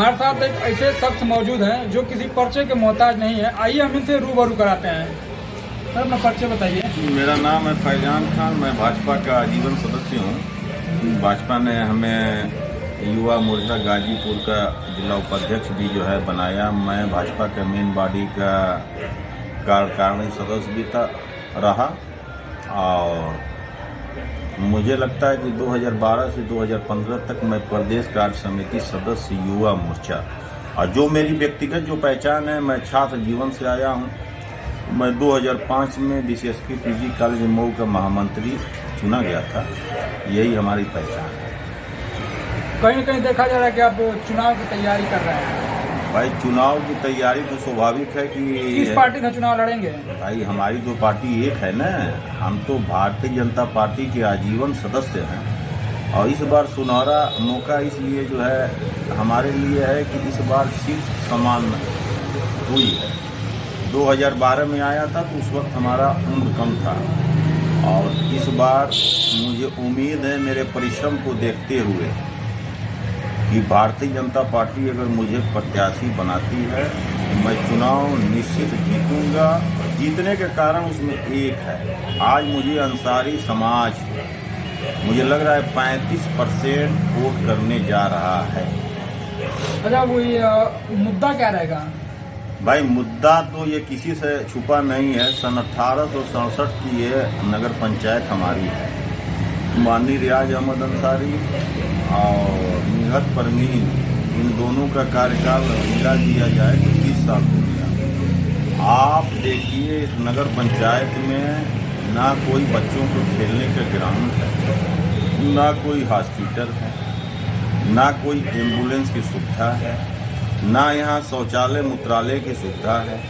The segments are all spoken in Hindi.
हमारे साथ एक ऐसे शख्स मौजूद हैं जो किसी पर्चे के मोहताज नहीं है। आइए हम इनसे रूबरू कराते हैं। सर अपना पर्चे बताइए। मेरा नाम है फैजान खान, मैं भाजपा का आजीवन सदस्य हूँ। भाजपा ने हमें युवा मोर्चा गाजीपुर का जिला उपाध्यक्ष भी जो है बनाया। मैं भाजपा के मेन बॉडी का कार्यकारिणी सदस्य भी रहा और मुझे लगता है कि 2012 से 2015 तक मैं प्रदेश कार्य समिति सदस्य युवा मोर्चा, और जो मेरी व्यक्तिगत जो पहचान है, मैं छात्र जीवन से आया हूँ। मैं 2005 में बीसीएसके पीजी कॉलेज मऊ का महामंत्री चुना गया था। यही हमारी पहचान है। कहीं न कहीं देखा जा रहा है कि आप चुनाव की तैयारी कर रहे हैं। भाई चुनाव की तैयारी तो स्वाभाविक है कि किस पार्टी से चुनाव लड़ेंगे? भाई हमारी तो पार्टी एक है ना। हम तो भारतीय जनता पार्टी के आजीवन सदस्य हैं और इस बार सुनहरा मौका इसलिए जो है हमारे लिए है कि इस बार सीट समान हुई है। 2012 में आया था तो उस वक्त हमारा उम्र कम था और इस बार मुझे उम्मीद है मेरे परिश्रम को देखते हुए कि भारतीय जनता पार्टी अगर मुझे प्रत्याशी बनाती है तो मैं चुनाव निश्चित जीतूंगा। जीतने के कारण उसमें एक है, आज मुझे अंसारी समाज मुझे लग रहा है 35% वोट करने जा रहा है। अच्छा वही मुद्दा क्या रहेगा? भाई मुद्दा तो ये किसी से छुपा नहीं है। सन 1867 की ये नगर पंचायत हमारी है। माननीय रियाज अहमद अंसारी और निहत परमीन, इन दोनों का कार्यकाल मिला दिया जाए तो 30 साल हो गया। आप देखिए इस नगर पंचायत में ना कोई बच्चों को खेलने का ग्राउंड है, ना कोई हॉस्पिटल है, ना कोई एम्बुलेंस की सुविधा है, ना यहाँ शौचालय मूत्रालय की सुविधा है।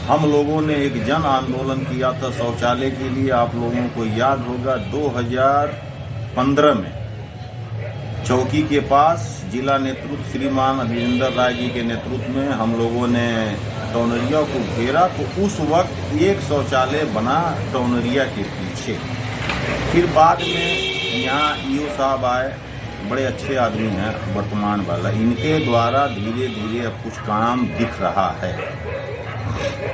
हम लोगों ने एक जन आंदोलन किया था शौचालय के लिए। आप लोगों को याद होगा 2015 में चौकी के पास जिला नेतृत्व श्रीमान अभिनंदन राय जी के नेतृत्व में हम लोगों ने टोनरिया को घेरा तो उस वक्त एक शौचालय बना टोनरिया के पीछे। फिर बाद में यहाँ ईओ साहब आए, बड़े अच्छे आदमी हैं वर्तमान वाला। इनके द्वारा धीरे धीरे अब कुछ काम दिख रहा है।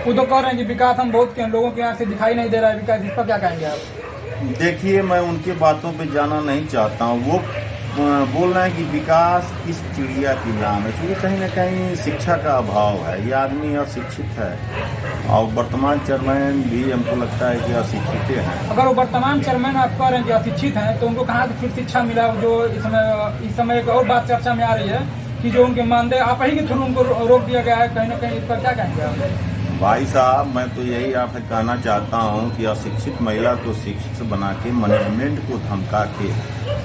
वो तो कह रहे हैं कि विकास हम बहुत लोगों के यहाँ से दिखाई नहीं दे रहा है विकास, इस पर क्या कहेंगे आप? देखिए मैं उनके बातों पे जाना नहीं चाहता हूँ। वो बोल रहे हैं कि विकास किस चिड़िया की नाम है, क्योंकि कहीं ना कहीं शिक्षा का अभाव है। ये आदमी अशिक्षित है और वर्तमान चेयरमैन भी हमको लगता है कि अशिक्षित हैं। अगर वो वर्तमान चेयरमैन आप कह रहे हैं कि अशिक्षित हैं तो उनको कहाँ से फिर शिक्षा मिला? जो इस समय एक और बात चर्चा में आ रही है कि जो उनके मानदेय आप ही के थ्रू उनको रोक दिया गया है। कहीं ना कहीं इस पर क्या कहेंगे आप? भाई साहब मैं तो यही आपसे कहना चाहता हूँ कि अशिक्षित महिला को शिक्षित बना के मैनेजमेंट को धमका के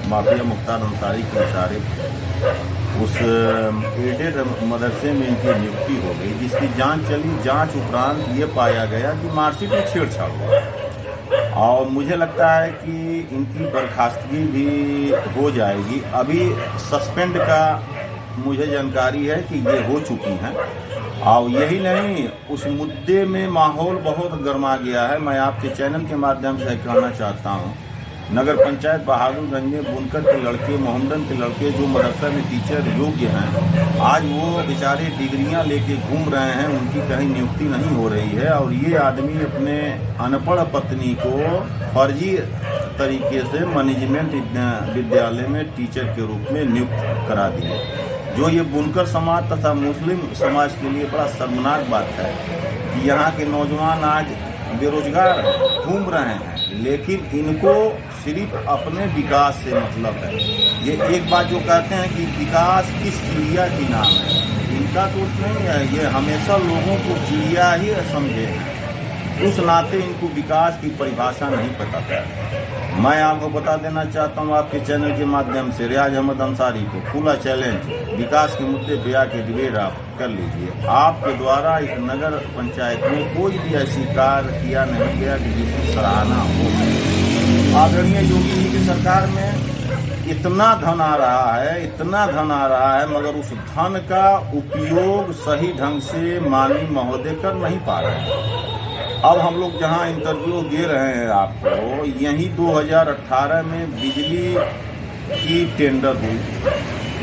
माफिया मुख्तार अंसारी के इशारे उस एडेड मदरसे में इनकी नियुक्ति हो गई, जिसकी जांच चली। जांच उपरांत ये पाया गया कि मार्कशीट में छेड़छाड़ हुआ और मुझे लगता है कि इनकी बर्खास्तगी भी हो जाएगी। अभी सस्पेंड का मुझे जानकारी है कि ये हो चुकी हैं और यही नहीं, उस मुद्दे में माहौल बहुत गर्मा गया है। मैं आपके चैनल के माध्यम से कहना चाहता हूँ, नगर पंचायत बहादुरगंज में बुनकर के लड़के, मोहम्मदन के लड़के जो मदरसा में टीचर योग्य हैं, आज वो बेचारे डिग्रियां लेके घूम रहे हैं, उनकी कहीं नियुक्ति नहीं हो रही है। और ये आदमी अपने अनपढ़ पत्नी को फर्जी तरीके से मैनेजमेंट विद्यालय में टीचर के रूप में नियुक्त करा दिए, जो ये बुनकर समाज तथा मुस्लिम समाज के लिए बड़ा शर्मनाक बात है कि यहाँ के नौजवान आज बेरोजगार घूम रहे हैं, लेकिन इनको सिर्फ अपने विकास से मतलब है। ये एक बात जो कहते हैं कि विकास किस चिड़िया की नाम है, इनका दोष नहीं है। ये हमेशा लोगों को चिड़िया ही समझे, उस नाते इनको विकास की परिभाषा नहीं पता था। मैं आपको बता देना चाहता हूँ आपके चैनल के माध्यम से, रियाज अहमद अंसारी को खुला चैलेंज, विकास के मुद्दे पे आके डिबेट आप कर लीजिए। आपके द्वारा इस नगर पंचायत में कोई भी ऐसी कार्य किया नहीं गया कि जिसकी सराहना हो। आदरणीय योगी जी की सरकार में इतना धन आ रहा है, इतना धन आ रहा है, मगर उस धन का उपयोग सही ढंग से माननीय महोदय कर नहीं पा रहे हैं। अब हम लोग जहां इंटरव्यू दे रहे हैं आपको, यही 2018 में बिजली की टेंडर हुई,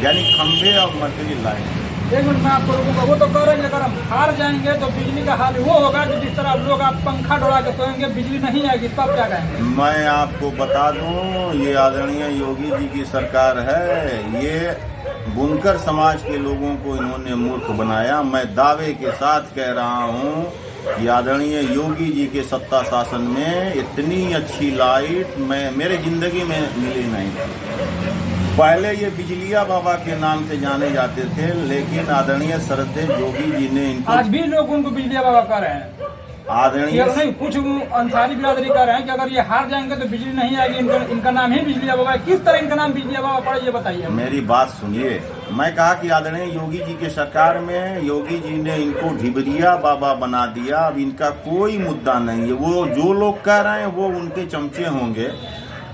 यानी खंभे और मर्करी लाइन एक मिनट मैं आपको रोकूंगा। वो तो कह रहे हैं अगर हम हार जाएंगे तो बिजली का हाल वो होगा कि जिस तरह लोग आप पंखा डोला के सोएंगे, बिजली नहीं आएगी। इस पर आप क्या कहेंगे? मैं आपको बता दूं, ये आदरणीय योगी जी की सरकार है। ये बुनकर समाज के लोगों को इन्होंने मूर्ख बनाया। मैं दावे के साथ कह रहा हूं कि आदरणीय योगी जी के सत्ता शासन में इतनी अच्छी लाइट मेरे जिंदगी में मिली नहीं थी। पहले ये बिजलिया बाबा के नाम से जाने जाते थे, लेकिन आदरणीय श्रद्धेय योगी जी ने इनको आज भी लोग उनको बिजलिया बाबा कह रहे हैं। आदरणीय नहीं, कुछ अंसारी बिरादरी कह रहे हैं कि अगर ये हार जाएंगे तो बिजली नहीं आएगी। इनका नाम ही बिजलिया बाबा है। किस तरह इनका नाम बिजलिया बाबा पड़ा, ये बताइए। मेरी बात सुनिए। मैं कहा कि आदरणीय योगी जी के सरकार में योगी जी ने इनको ढिबरिया बाबा बना दिया। अब इनका कोई मुद्दा नहीं है। वो जो लोग कह रहे हैं वो उनके चमचे होंगे।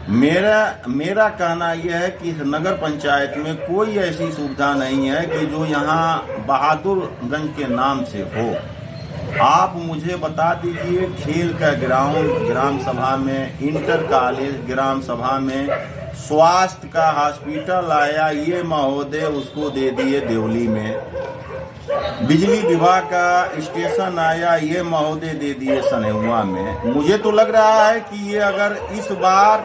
मेरा कहना यह है कि नगर पंचायत में कोई ऐसी सुविधा नहीं है कि जो यहाँ बहादुरगंज के नाम से हो। आप मुझे बता दीजिए, खेल का ग्राउंड ग्राम सभा में, इंटर कॉलेज ग्राम सभा में, स्वास्थ्य का हॉस्पिटल आया, ये महोदय उसको दे दिए देवली में। बिजली विभाग का स्टेशन आया, ये महोदय दे दिए सनेहुआ में। मुझे तो लग रहा है कि ये अगर इस बार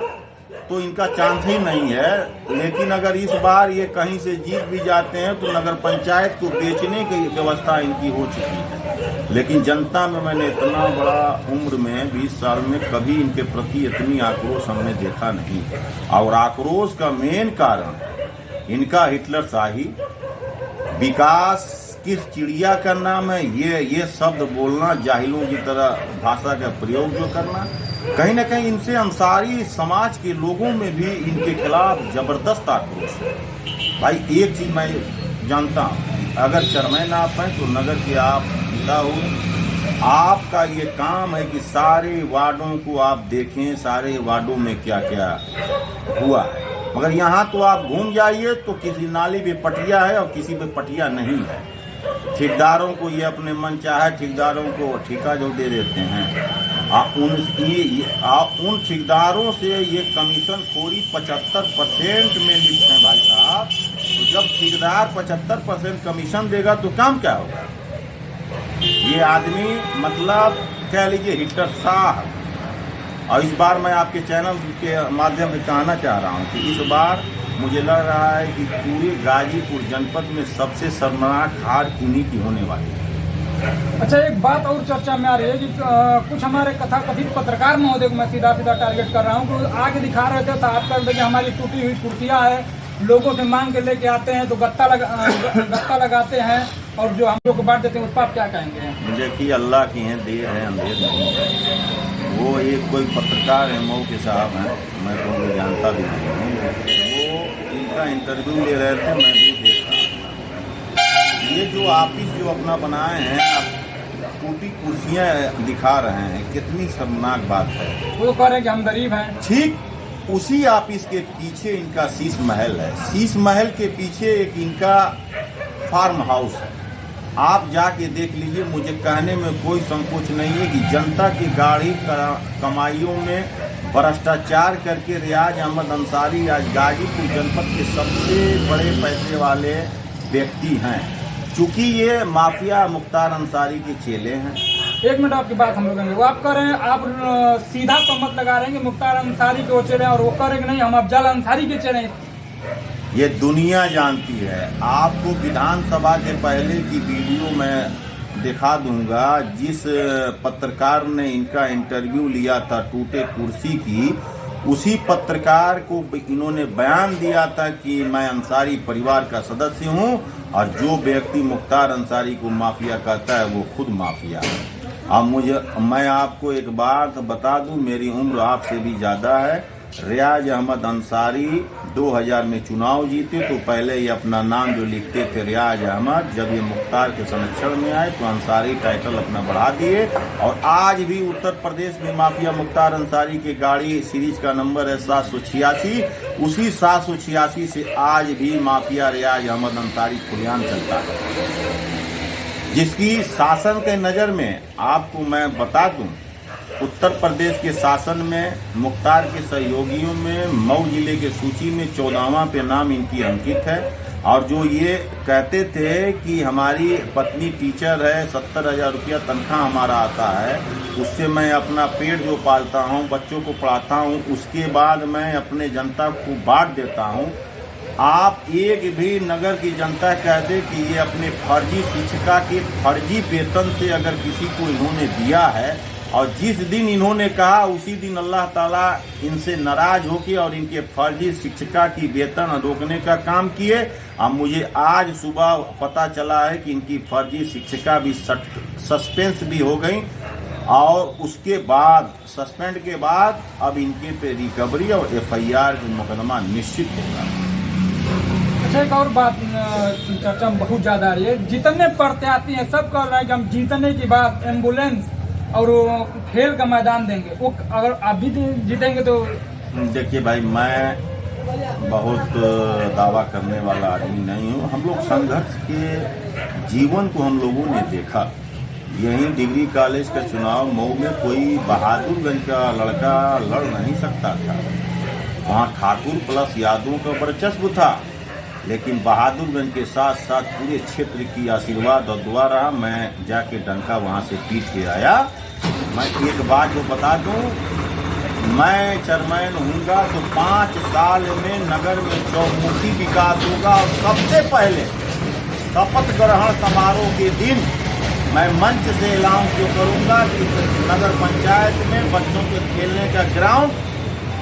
तो इनका चांस ही नहीं है, लेकिन अगर इस बार ये कहीं से जीत भी जाते हैं तो नगर पंचायत को बेचने की व्यवस्था इनकी हो चुकी है। लेकिन जनता में मैंने इतना बड़ा उम्र में 20 साल में कभी इनके प्रति इतनी आक्रोश हमने देखा नहीं। और आक्रोश का मेन कारण इनका हिटलरशाही, विकास किस चिड़िया का नाम है, ये शब्द बोलना, जाहिलों की तरह भाषा का प्रयोग जो करना, कहीं न कहीं इनसे अंसारी समाज के लोगों में भी इनके खिलाफ जबरदस्त आक्रोश है। भाई एक चीज मैं जानता हूँ, अगर चेयरमैन आप हैं तो नगर के आप पिता हो, आपका ये काम है कि सारे वार्डों को आप देखें, सारे वार्डों में क्या क्या हुआ है। मगर यहाँ तो आप घूम जाइए तो किसी नाली पे पटिया है और किसी पे पटिया नहीं है। ठेकेदारों को ये अपने मन चाहे ठेकेदारों को ठेका जो दे देते हैं। उन ठेकेदारों से ये कमीशन खोरी 75% में लिप्त है भाई साहब। तो जब ठेकेदार 75% कमीशन देगा तो काम क्या होगा? ये आदमी मतलब कह लीजिए हिटलर शाह। और इस बार मैं आपके चैनल के माध्यम से कहना चाह रहा हूँ कि इस बार मुझे लग रहा है कि पूरे गाजीपुर जनपद में सबसे शर्मनाक हार इन्हीं की होने वाली है। अच्छा, एक बात और चर्चा में आ रही है कि कुछ हमारे कथित पत्रकार महोदय को मैं सीधा टारगेट कर रहा हूँ कि आगे दिखा रहे थे साहब कर कि हमारी टूटी हुई कुर्सियाँ है, लोगों से मांग के लेके आते हैं तो गत्ता लगाते हैं और जो हम लोग को बांट देते हैं। उस पर आप क्या कहेंगे? देखिए, अल्लाह की हैं, देर है अंधेर नहीं है। वो एक कोई पत्रकार है, मऊ के साहब हैं, मैं तो उनको जानता भी नहीं हूँ। वो इनका इंटरव्यू ले रहे थे, मैं भी देख रहा था। ये जो ऑफिस जो अपना बनाए हैं, आप टूटी कुर्सियाँ दिखा रहे हैं, कितनी शर्मनाक बात है। वो कह रहे हैं कि हम गरीब हैं। ठीक उसी ऑफिस के पीछे इनका शीश महल है। शीश महल के पीछे एक इनका फार्म हाउस है। आप जाके देख लीजिए। मुझे कहने में कोई संकोच नहीं है कि जनता की गाढ़ी कमाइयों में भ्रष्टाचार करके रियाज अहमद अंसारी आज गाजीपुर जनपद के सबसे बड़े पैसे वाले व्यक्ति हैं। चूंकि ये माफिया मुख्तार अंसारी के चेले हैं। एक मिनट, आपकी बात हम लोग वो आप कह रहे हैं, आप सीधा तो मत लगा रहे हैं कि मुख्तार अंसारी के वो चेले हैं और वो कह रहे हैं कि नहीं हम अफजल अंसारी के चेले हैं। ये दुनिया जानती है। आपको विधानसभा के पहले की वीडियो में दिखा दूंगा, जिस पत्रकार ने इनका इंटरव्यू लिया था टूटे कुर्सी की, उसी पत्रकार को इन्होंने बयान दिया था कि मैं अंसारी परिवार का सदस्य हूं और जो व्यक्ति मुख्तार अंसारी को माफिया कहता है वो खुद माफिया है। अब मैं आपको एक बात बता दूं, मेरी उम्र आपसे भी ज़्यादा है। रियाज अहमद अंसारी 2000 में चुनाव जीते तो पहले ये अपना नाम जो लिखते थे रियाज अहमद, जब ये मुख्तार के संरक्षण में आए तो अंसारी टाइटल अपना बढ़ा दिए। और आज भी उत्तर प्रदेश में माफिया मुख्तार अंसारी की गाड़ी सीरीज का नंबर है 786। उसी 786 से आज भी माफिया रियाज अहमद अंसारी खुलेआम चलता है, जिसकी शासन के नज़र में आपको मैं बता दूं, उत्तर प्रदेश के शासन में मुख्तार के सहयोगियों में मऊ जिले के सूची में 14वां पे नाम इनकी अंकित है। और जो ये कहते थे कि हमारी पत्नी टीचर है, 70,000 रुपया तनख्वाह हमारा आता है, उससे मैं अपना पेट जो पालता हूँ, बच्चों को पढ़ाता हूँ, उसके बाद मैं अपने जनता को बांट देता हूँ। आप एक भी नगर की जनता कह दे कि ये अपने फर्जी शिक्षिका के फर्जी वेतन से अगर किसी को इन्होंने दिया है, और जिस दिन इन्होंने कहा उसी दिन अल्लाह ताला इनसे नाराज होकर और इनके फर्जी शिक्षिका की वेतन रोकने का काम किए। अब मुझे आज सुबह पता चला है कि इनकी फर्जी शिक्षिका भी सस्पेंस भी हो गई, और उसके बाद सस्पेंड के बाद अब इनके पे रिकवरी और FIR का मुकदमा निश्चित होगा। अच्छा, एक और बात चर्चा में बहुत ज्यादा आ रही है, जितने प्रत्याशी हैं सब कह रहे हैं कि हम जीतने के बाद एम्बुलेंस और खेल का मैदान देंगे, वो अगर अभी जीतेंगे तो। देखिए भाई, मैं बहुत दावा करने वाला आदमी नहीं हूँ। हम लोग संघर्ष के जीवन को हम लोगों ने देखा। यहीं डिग्री कॉलेज का चुनाव मऊ में कोई बहादुरगंज का लड़का लड़ नहीं सकता था, वहाँ ठाकुर प्लस यादवों का वर्चस्व था, लेकिन बहादुरगंज के साथ साथ पूरे क्षेत्र की आशीर्वाद और दुआ रहा। मैं जाके डंका वहाँ से पीट के आया। मैं एक बात जो बता दूं, मैं चेयरमैन हूँगा तो 5 साल में नगर में चौमुखी विकास होगा। और सबसे पहले शपथ ग्रहण समारोह के दिन मैं मंच से ऐलान जो करूँगा कि नगर पंचायत में बच्चों के खेलने का ग्राउंड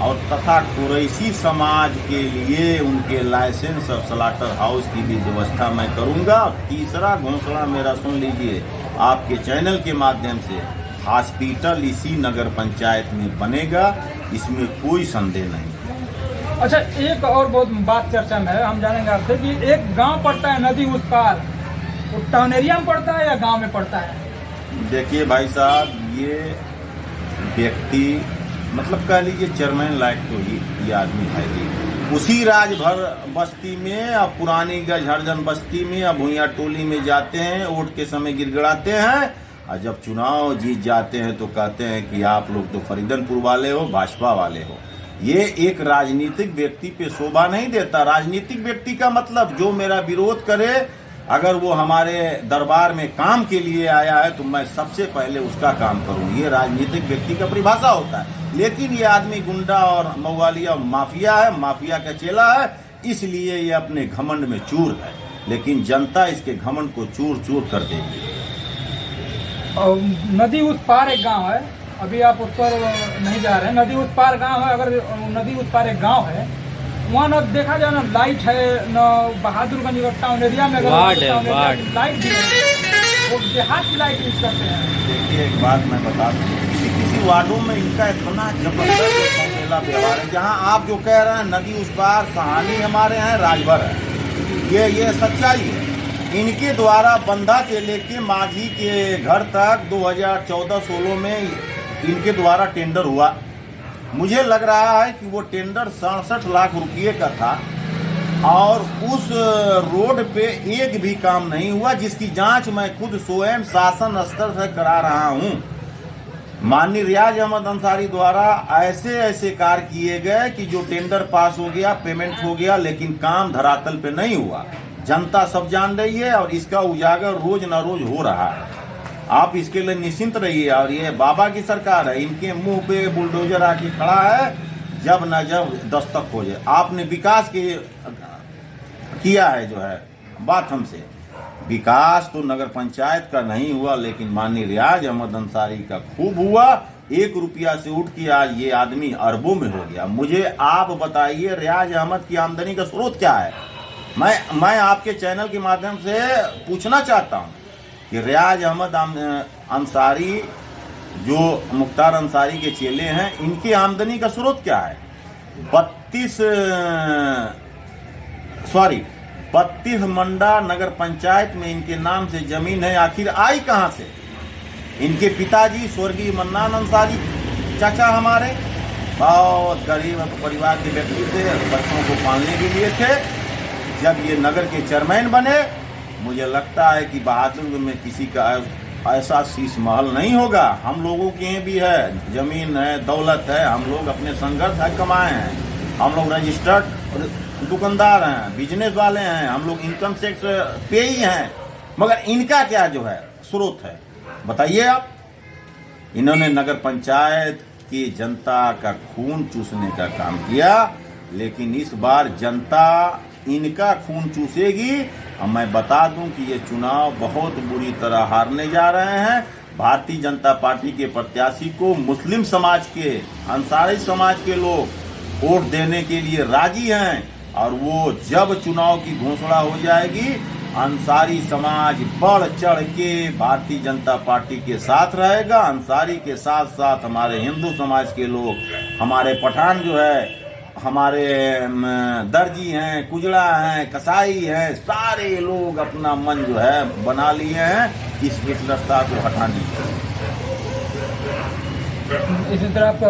और तथा कुरैशी समाज के लिए उनके लाइसेंस और स्लाटर हाउस की भी व्यवस्था मैं करूंगा। तीसरा घोषणा मेरा सुन लीजिए आपके चैनल के माध्यम से, हॉस्पिटल इसी नगर पंचायत में बनेगा, इसमें कोई संदेह नहीं। अच्छा, एक और बहुत बात चर्चा में है, हम जानेंगे आपसे कि एक गांव पड़ता है नदी उस पार, वो टाउन एरिया में पड़ता है या गांव में पड़ता है? देखिए भाई साहब, ये व्यक्ति मतलब कह लीजिए चेयरमैन लायक तो ये आदमी है ही। उसी राजभर बस्ती में, अब पुरानी गजहरजन बस्ती में, अब भूइया टोली में जाते हैं, वोट के समय गिड़गिड़ाते हैं, और जब चुनाव जीत जाते हैं तो कहते हैं कि आप लोग तो फरीदनपुर वाले हो, भाजपा वाले हो। ये एक राजनीतिक व्यक्ति पे शोभा नहीं देता। राजनीतिक व्यक्ति का मतलब जो मेरा विरोध करे, अगर वो हमारे दरबार में काम के लिए आया है तो मैं सबसे पहले उसका काम करूं, ये राजनीतिक व्यक्ति का परिभाषा होता है। लेकिन ये आदमी गुंडा और मऊवालिया माफिया है, माफिया का चेला है, इसलिए ये अपने घमंड में चूर है, लेकिन जनता इसके घमंड को चूर चूर कर देगी। और नदी उस पार एक गांव है, अभी आप उस पर नहीं जा रहे हैं, नदी उस पार गांव है, अगर नदी उस पार एक गांव है, वहाँ न देखा जाए न लाइट है, न बहादुरगंज टाउन एरिया में लाइट भी है, वो देहात की लाइट यूज करते हैं। देखिए एक बात मैं बता दूं, किसी वार्डों में इनका इतना जबरदस्त मेला व्यवहार है। जहाँ आप जो कह रहे हैं नदी उस पार, सहानी हमारे यहाँ राजभर है, ये सच्चाई है। इनके द्वारा बंधा से लेके माझी के घर तक 2014-16 में इनके द्वारा टेंडर हुआ। मुझे लग रहा है कि वो टेंडर 67 लाख रुपये का था, और उस रोड पे एक भी काम नहीं हुआ, जिसकी जांच मैं खुद स्वयं शासन स्तर से करा रहा हूं। माननीय रियाज अहमद अंसारी द्वारा ऐसे ऐसे कार्य किए गए कि जो टेंडर पास हो गया, पेमेंट हो गया, लेकिन काम धरातल पे नहीं हुआ। जनता सब जान रही है और इसका उजागर रोज न रोज हो रहा है। आप इसके लिए निश्चिंत रहिए। और ये बाबा की सरकार है, इनके मुंह पे बुलडोजर आके खड़ा है, जब न जब दस्तक हो जाए। आपने विकास किया है, जो है बात हमसे, विकास तो नगर पंचायत का नहीं हुआ, लेकिन माननीय रियाज अहमद अंसारी का खूब हुआ। 1 रुपया से उठ के आज ये आदमी अरबों में हो गया। मुझे आप बताइए, रियाज अहमद की आमदनी का स्रोत क्या है? मैं आपके चैनल के माध्यम से पूछना चाहता हूं कि रियाज अहमद अंसारी जो मुख्तार अंसारी के चेले हैं, इनकी आमदनी का स्रोत क्या है? 32 मंडा नगर पंचायत में इनके नाम से जमीन है, आखिर आई कहां से? इनके पिताजी स्वर्गीय मन्नान अंसारी चाचा हमारे बहुत गरीब परिवार के व्यक्ति थे, बच्चों को पालने के लिए थे। जब ये नगर के चेयरमैन बने, मुझे लगता है कि बहादुरगंज में किसी का ऐसा शीश महल नहीं होगा। हम लोगों के भी है, जमीन है, दौलत है, हम लोग अपने संघर्ष है कमाए हैं। हम लोग रजिस्टर्ड दुकानदार हैं, बिजनेस वाले हैं, हम लोग इनकम टैक्स पे ही हैं, मगर इनका क्या जो है स्रोत है बताइए आप। इन्होंने नगर पंचायत की जनता का खून चूसने का काम किया, लेकिन इस बार जनता इनका खून चूसेगी। और मैं बता दूं कि ये चुनाव बहुत बुरी तरह हारने जा रहे हैं। भारतीय जनता पार्टी के प्रत्याशी को मुस्लिम समाज के, अंसारी समाज के लोग वोट देने के लिए राजी हैं, और वो जब चुनाव की घोषणा हो जाएगी, अंसारी समाज बढ़ चढ़ के भारतीय जनता पार्टी के साथ रहेगा। अंसारी के साथ साथ हमारे हिंदू समाज के लोग, हमारे पठान जो है, हमारे दर्जी हैं, कुजड़ा हैं, कसाई हैं, सारे लोग अपना मन जो है बना लिए हैं इस हिटलरता को हटाने के। इसी तरह आप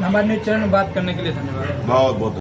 हमारे न्यूज़ चैनल में बात करने के लिए धन्यवाद। बहुत बहुत